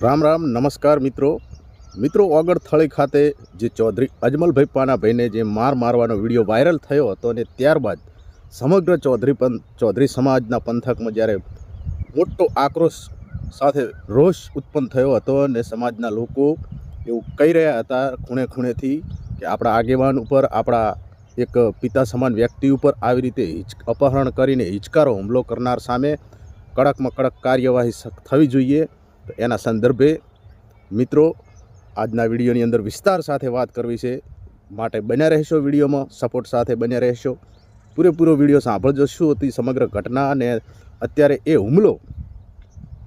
રામ રામ નમસ્કાર મિત્રો ઓગળ થળી ખાતે જે ચૌધરી અજમલભાઈ પાનાભાઈને જે મારવાનો વિડીયો વાયરલ થયો હતો અને ત્યારબાદ સમગ્ર ચૌધરી સમાજના પંથકમાં જ્યારે મોટો આક્રોશ સાથે રોષ ઉત્પન્ન થયો હતો અને સમાજના લોકો એવું કહી રહ્યા હતા ખૂણે ખૂણેથી કે આપણા આગેવાન ઉપર, આપણા એક પિતા સમાન વ્યક્તિ ઉપર આવી રીતે અપહરણ કરીને હિચકારો હુમલો કરનાર સામે કડકમાં કડક કાર્યવાહી થવી જોઈએ। તો એના સંદર્ભે મિત્રો આજના વિડીયોની અંદર વિસ્તાર સાથે વાત કરવી છે, માટે બન્યા રહેશો, વિડીયોમાં સપોર્ટ સાથે બન્યા રહેશો, પૂરેપૂરો વિડીયો સાંભળજો શું હતી સમગ્ર ઘટના અને અત્યારે એ હુમલો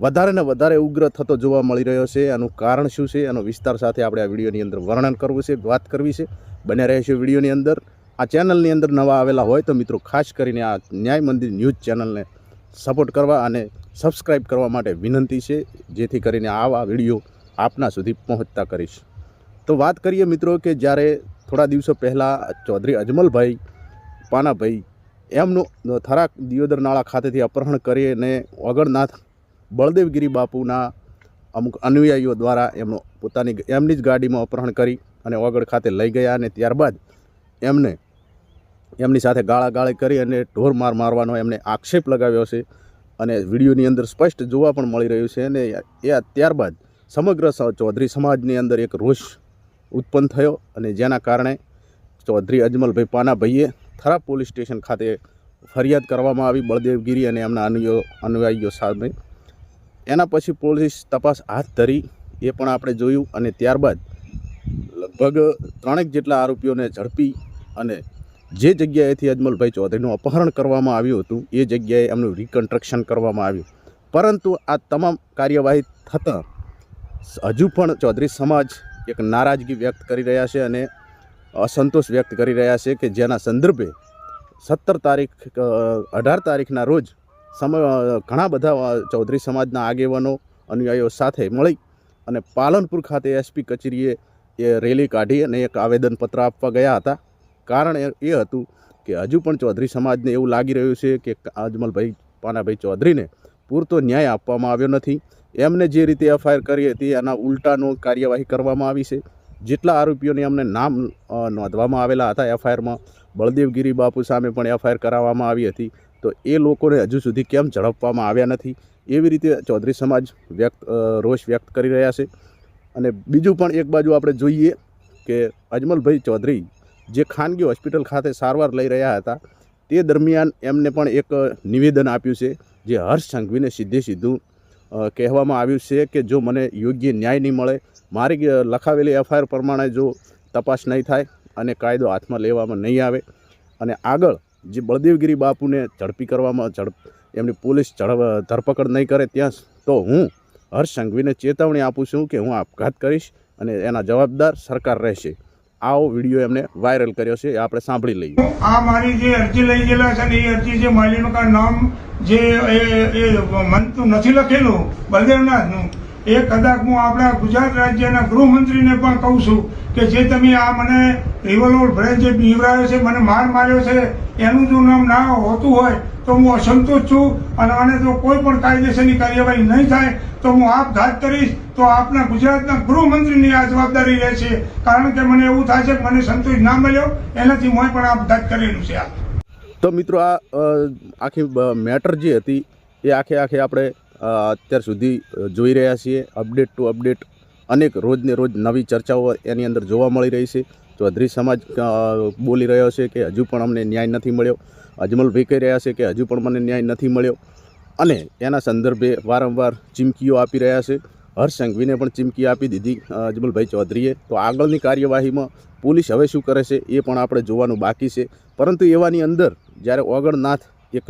વધારે ને વધારે ઉગ્ર થતો જોવા મળી રહ્યો છે, આનું કારણ શું છે એનો વિસ્તાર સાથે આપણે આ વિડીયોની અંદર વર્ણન કરવું છે, વાત કરવી છે। બન્યા રહેશો વિડીયોની અંદર। આ ચેનલની અંદર નવા આવેલા હોય તો મિત્રો ખાસ કરીને આ ન્યાય મંદિર ન્યૂઝ ચેનલને સપોર્ટ કરવા અને સબસ્ક્રાઈબ કરવા માટે વિનંતી છે, જેથી કરીને આવા વિડીયો આપના સુધી પહોંચતા કરીશ। તો વાત કરીએ મિત્રો કે જ્યારે થોડા દિવસો પહેલાં ચૌધરી અજમલભાઈ પાનાભાઈ એમનું થરાદ દિયોદર નાળા ખાતેથી અપહરણ કરીને ઓગણનાથ બળદેવગીરી બાપુના અમુક અનુયાયીઓ દ્વારા એમની જ ગાડીમાં અપહરણ કરી અને ઓગળ ખાતે લઈ ગયા અને ત્યારબાદ એમની સાથે ગાળાગાળી કરી અને ઢોર મારવાનો એમને આક્ષેપ લગાવ્યો છે અને વિડીયોની અંદર સ્પષ્ટ જોવા પણ મળી રહ્યું છે। અને એ ત્યારબાદ સમગ્ર ચૌધરી સમાજની અંદર એક રોષ ઉત્પન્ન થયો અને જેના કારણે ચૌધરી અજમલભાઈ પાનાભાઈએ થરાદ પોલીસ સ્ટેશન ખાતે ફરિયાદ કરવામાં આવી બળદેવગીરી અને એમના અનુયાયીઓ સામે। એના પછી પોલીસ તપાસ હાથ ધરી એ પણ આપણે જોયું અને ત્યારબાદ લગભગ 3 જેટલા આરોપીઓને ઝડપી અને જે જગ્યાએથી અજમલભાઈ ચૌધરીનું અપહરણ કરવામાં આવ્યું હતું એ જગ્યાએ એમનું રિકન્સ્ટ્રક્શન કરવામાં આવ્યું। પરંતુ આ તમામ કાર્યવાહી થતાં હજુ પણ ચૌધરી સમાજ એક નારાજગી વ્યક્ત કરી રહ્યા છે અને અસંતોષ વ્યક્ત કરી રહ્યા છે કે જેના સંદર્ભે 18 તારીખના રોજ ઘણા બધા ચૌધરી સમાજના આગેવાનો અનુયાયીઓ સાથે મળી અને પાલનપુર ખાતે એસપી કચેરીએ એ રેલી કાઢી અને એક આવેદનપત્ર આપવા ગયા હતા। કારણ એ હતું કે હજુ પણ ચૌધરી સમાજને એવું લાગી રહ્યું છે કે અજમલભાઈ પાનાભાઈ ચૌધરીને પૂરતો ન્યાય આપવામાં આવ્યો નથી। એમને જે રીતે એફઆઈઆર કરી હતી એના ઉલટાનો કાર્યવાહી કરવામાં આવી છે। જેટલા આરોપીઓને એમને નામ નોંધવામાં આવેલા હતા એફઆઈઆરમાં, બળદેવગીરી બાપુ સામે પણ એફઆઈઆર કરાવવામાં આવી હતી, તો એ લોકોને હજુ સુધી કેમ ઝડપવામાં આવ્યા નથી, એવી રીતે ચૌધરી સમાજ રોષ વ્યક્ત કરી રહ્યા છે। અને બીજું પણ એક બાજુ આપણે જોઈએ કે અજમલભાઈ ચૌધરી જે ખાનગી હોસ્પિટલ ખાતે સારવાર લઈ રહ્યા હતા તે દરમિયાન એમને પણ એક નિવેદન આપ્યું છે, જે હર્ષ સંઘવીને સીધું કહેવામાં આવ્યું છે કે જો મને યોગ્ય ન્યાય નહીં મળે, મારી લખાવેલી એફઆઈઆર પ્રમાણે જો તપાસ નહીં થાય અને કાયદો હાથમાં લેવામાં નહીં આવે અને આગળ જે બળદેવગીરી બાપુને એમની પોલીસ ધરપકડ નહીં કરે ત્યાં તો હું હર્ષ સંઘવીને ચેતવણી આપું છું કે હું આપઘાત કરીશ અને એના જવાબદાર સરકાર રહેશે। આવો વિડીયો એમને વાયરલ કર્યો છે, એ આપણે સાંભળી લઈએ। આ મારી જે અરજી લઈ ગયેલા છે ને એ અરજી જે માલિકનું નામ જે મનતું નથી લખેલું બલદેવનાથનું, એ કદાચ હું આપણા ગુજરાત રાજ્યના ગૃહમંત્રીને પણ કહું છું કે જે તમે આ મને રિવોલ્વર ભરે જે બીવરાયો છે, મને માર્યો છે, એનું જો નામ ના હોતું હોય તો હું અસંતોષ છું અને આને જો કોઈ પણ કાયદેસરની કાર્યવાહી નહીં થાય તો હું આપઘાત કરીશ। તો આપના ગુજરાતના ગૃહમંત્રીની આ જવાબદારી રહેશે, કારણ કે મને એવું થાય છે કે મને સંતોષ ના મળ્યો એનાથી હું પણ આપઘાત કરેલું છે। તો મિત્રો આ આખી મેટર જે હતી એ આખે આપણે અત્યાર સુધી જોઈ રહ્યા છીએ। અપડેટ ટુ અપડેટ અનેક રોજને રોજ નવી ચર્ચાઓ એની અંદર જોવા મળી રહી છે। ચૌધરી સમાજ બોલી રહ્યો છે કે હજુ પણ અમને ન્યાય નથી મળ્યો, અજમલભાઈ કહી રહ્યા છે કે હજુ પણ મને ન્યાય નથી મળ્યો અને એના સંદર્ભે વારંવાર ચીમકીઓ આપી રહ્યા છે। હર્ષ સંઘવીને પણ ચીમકી આપી દીધી અજમલભાઈ ચૌધરીએ। તો આગળની કાર્યવાહીમાં પોલીસ હવે શું કરે છે એ પણ આપણે જોવાનું બાકી છે। પરંતુ એવાની અંદર જ્યારે ઓગણનાથ એક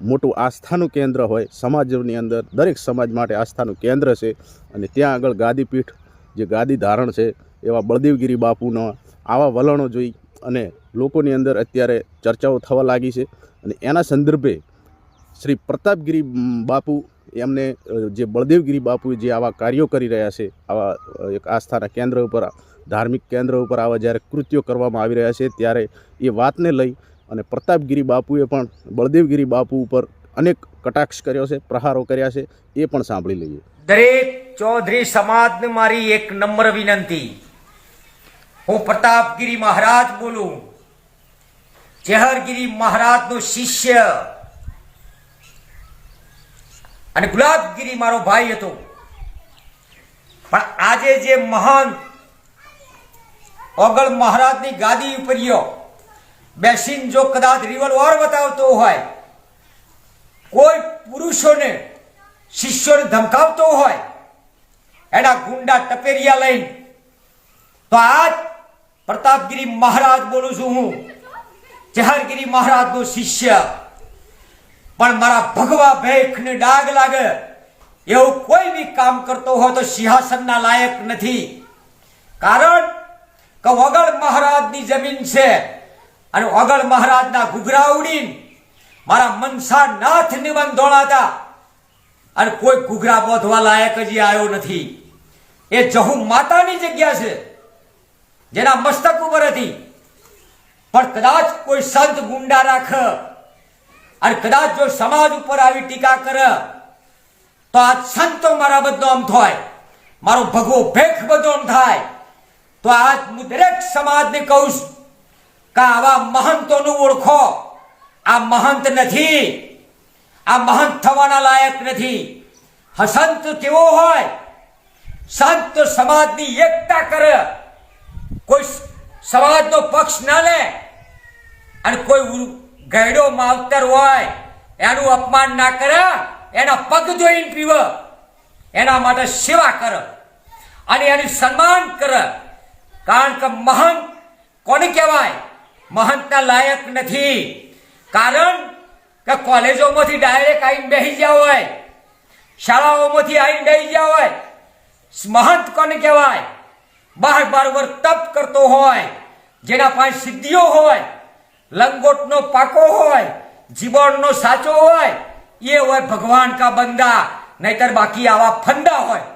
મોટું આસ્થાનું કેન્દ્ર હોય, સમાજની અંદર દરેક સમાજ માટે આસ્થાનું કેન્દ્ર છે અને ત્યાં આગળ ગાદીપીઠ જે ગાદી ધારણ છે એવા બળદેવગીરી બાપુના આવા વલણો જોઈ અને લોકોની અંદર અત્યારે ચર્ચાઓ થવા લાગી છે અને એના સંદર્ભે શ્રી પ્રતાપગીરી બાપુ એમને જે બળદેવગીરી બાપુ જે આવા કાર્યો કરી રહ્યા છે, આવા એક આસ્થાના કેન્દ્ર ઉપર, ધાર્મિક કેન્દ્ર ઉપર આવા જ્યારે કૃત્યો કરવામાં આવી રહ્યા છે ત્યારે એ વાતને લઈ અને પ્રતાપગીરી બાપુએ પણ બળદેવગીરી બાપુ ઉપર અનેક કટાક્ષ કર્યો છે, પ્રહારો કર્યા છે, એ પણ સાંભળી લઈએ. દરેક ચૌધરી સમાજને મારી એક નમ્ર વિનંતી. હું પ્રતાપગીરી મહારાજ બોલું, ચેહરગીરી મહારાજનો શિષ્ય અને ગુલાબગીરી મારો ભાઈ હતો. પણ આજે જે મહાન ઓગળ મહારાજની ગાદી ઉપર બેસીને જો કદાચ રિવોલ્વર બતાવતો હોય, કોઈ પુરુષોને શિષ્યોને ધમકાવતો હોય, એના ગુંડા ટપેરિયા લઈને, તો આજ પ્રતાપગીરી મહારાજ બોલું છું, હું ચેહરગીરી મહારાજનો શિષ્ય. પણ મારા ભગવા ભેખને ડાગ લાગે એવું કોઈ બી કામ કરતો હોય તો સિંહાસનના લાયક નથી. કારણ કે ઓગળ મહારાજની જમીન છે અને ઓગળ મહારાજના ઘૂઘરા ઉડીને મારા મનસા નાથ નિબંધ દોડાતા અને કોઈ ઘૂઘરા બોધવા લાયક હજી આવ્યો નથી. એ જહુ માતાની જગ્યા છે જેના મસ્તક ઉપર હતી. પણ કદાચ કોઈ સંત ગુંડા રાખે અને કદાચ જો સમાજ ઉપર આવી ટીકા કરે તો આ સંતો મારા બદનામ થાય, મારો ભગવો ભેખ બદનામ થાય. તો આજ હું દરેક સમાજને કહું છું કે આવા મહંતોનું ઓળખો. આ મહંત નથી, આ મહંત થવાના લાયક નથી. સંત કેવો હોય? સંત સમાજની એકતા કરે, કોઈ સમાજનો પક્ષ ના લે અને કોઈ ગયડો માવતર હોય એનું અપમાન ના કરે, એના પગ ધોઈને પીવે, એના માટે સેવા કરે અને એનું સન્માન કરે. કારણ કે મહંત કોને કહેવાય? મહંતના લાયક નથી. કારણ કે કોલેજોમાંથી ડાયરેક્ટ આવીને બેસી ગયા હોય, શાળાઓમાંથી આવીને બેસી ગયા હોય. મહંત કોને કહેવાય? 12 વર્ષ તપ કરતો હોય, જેના પાસે સિદ્ધિઓ હોય, લંગોટનો પાકો હોય, જીવનનો સાચો હોય, એ હોય ભગવાન કા બંદા. નહીતર બાકી આવા ફંદા હોય.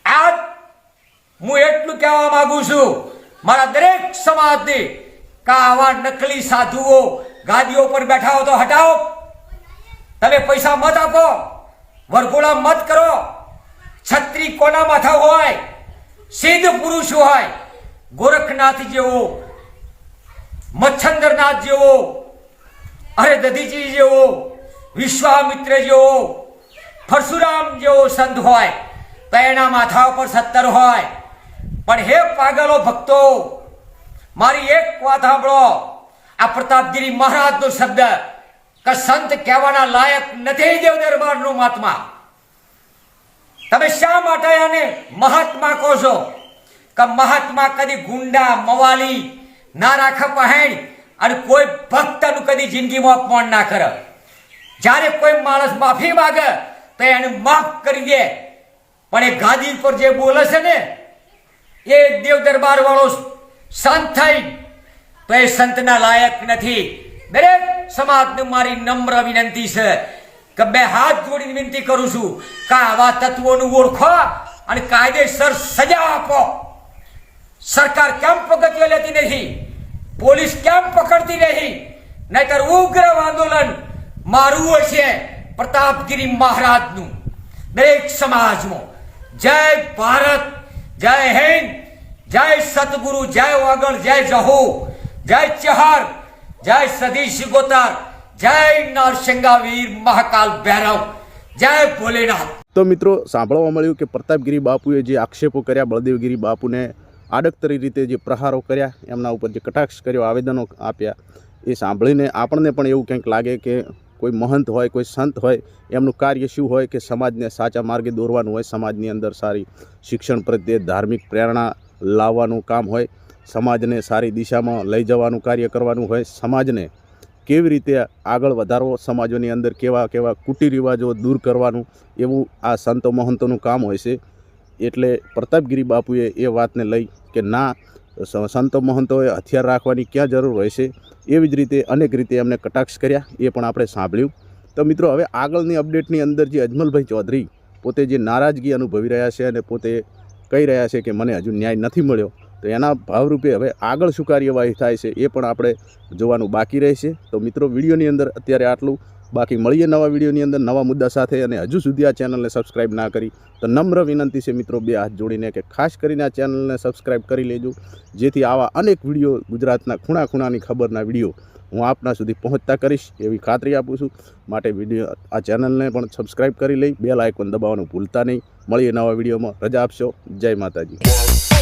આજ હું એટલું કહેવા માંગુ છું મારા દરેક સમાજને કે આવા નકલી સાધુઓ ગાદીઓ પર બેઠા હો તો હટાવો. તમે પૈસા મત આપો, વરઘોડા મત કરો. છત્રી કોના માથા હોય? સિદ્ધ પુરુષ હોય, ગોરખનાથ જેવો, મચ્છંદરનાથ જેવો, અરે દધીજી જેવો, વિશ્વામિત્ર જેવો, પરશુરામ જેવો સંત હોય તો એના માથા ઉપર 17 હોય. પણ હે પાગલો ભક્તો, મારી એક વાત સાંભળો. આ પ્રતાપગીરી મહારાજનો શબ્દ કે સંત કહેવાના લાયક નથી દેવ દરબારનો મહાત્મા. તમે શા માટે એને મહાત્મા કહો છો? કે મહાત્મા કદી ગુંડા મવાલી ના રાખે પહેણ અને કોઈ ભક્તનું કદી જિંદગીમાં અપમાન ના કરે. જ્યારે કોઈ માણસ માફી માંગે તો એને માફ કરી દે. પણ એ ગાદી પર જે બોલે છે ને એ દેવ દરબાર વાળો સંત થઈ તો એ સંતના લાયક નથી. દરેક સમાજને મારી નમ્ર વિનંતી છે કે 2 હાથ જોડીને વિનંતી કરું છું કે આવા તત્વોનું ઓળખો અને કાયદેસર સજા આપો. સરકાર કેમ પગથિયા લેતી નથી? પોલીસ કેમ પકડતી નહીં? નહીતર ઉગ્ર આંદોલન મારું હશે પ્રતાપગીરી મહારાજનું દરેક સમાજમાં. જય ભારત, જય હિન્દ, જય સતગુરુ, જય ઓગળ, જય જહુ, જય ચેહર, જય સદી શિગોતર, જય નરસિંહાવીર મહાકાલ ભૈરવ, જય ભોલેનાથ. તો મિત્રો, સાંભળવા મળ્યું કે પ્રતાપગીરી બાપુએ જે આક્ષેપો કર્યા, બળદેવગીરી બાપુને આડકતરી રીતે જે પ્રહારો કર્યા, એમના ઉપર જે કટાક્ષ કર્યો, આવેદનો આપ્યા, એ સાંભળીને આપણને પણ એવું કંઈક લાગે કે કોઈ મહંત હોય, કોઈ સંત હોય, એમનું કાર્ય શું હોય કે સમાજને સાચા માર્ગે દોરવાનું હોય, સમાજની અંદર સારી શિક્ષણ પ્રત્યે ધાર્મિક પ્રેરણા લાવવાનું કામ હોય, સમાજને સારી દિશામાં લઈ જવાનું કાર્ય કરવાનું હોય, સમાજને કેવી રીતે આગળ વધારવો, સમાજોની અંદર કેવા કેવા કુટીરિવાજો દૂર કરવાનું, એવું આ સંતો મહંતોનું કામ હોય છે. એટલે પ્રતાપગીરી બાપુએ એ વાતને લઈ કે ના, સંતો મહંતોએ હથિયાર રાખવાની ક્યાં જરૂર હોય છે, એવી જ રીતે અનેક રીતે એમને કટાક્ષ કર્યા, એ પણ આપણે સાંભળ્યું. તો મિત્રો, હવે આગળની અપડેટની અંદર જે અજમલભાઈ ચૌધરી પોતે જે નારાજગી અનુભવી રહ્યા છે અને પોતે કહી રહ્યા છે કે મને હજુ ન્યાય નથી મળ્યો, તો એના ભાવરૂપે હવે આગળ શું કાર્યવાહી થાય છે એ પણ આપણે જોવાનું બાકી રહેશે. તો મિત્રો, વિડીયોની અંદર અત્યારે આટલું. બાકી મળીએ નવા વિડીયોની અંદર નવા મુદ્દા સાથે, અને હજુ સુધી આ ચેનલને સબસ્ક્રાઈબ ના કરી તો નમ્ર વિનંતી છે મિત્રો, બે હાથ જોડીને કે ખાસ કરીને આ ચેનલને સબસ્ક્રાઈબ કરી લેજો, જેથી આવા અનેક વિડીયો, ગુજરાતના ખૂણા ખૂણાની ખબરના વિડીયો હું આપના સુધી પહોંચતા કરીશ એવી ખાતરી આપું છું. માટે વિડીયો આ ચેનલને પણ સબસ્ક્રાઈબ કરી લઈ, બેલ આઇકોન દબાવવાનું ભૂલતા નહીં. મળીએ નવા વિડીયોમાં, રજા આપશો. જય માતાજી.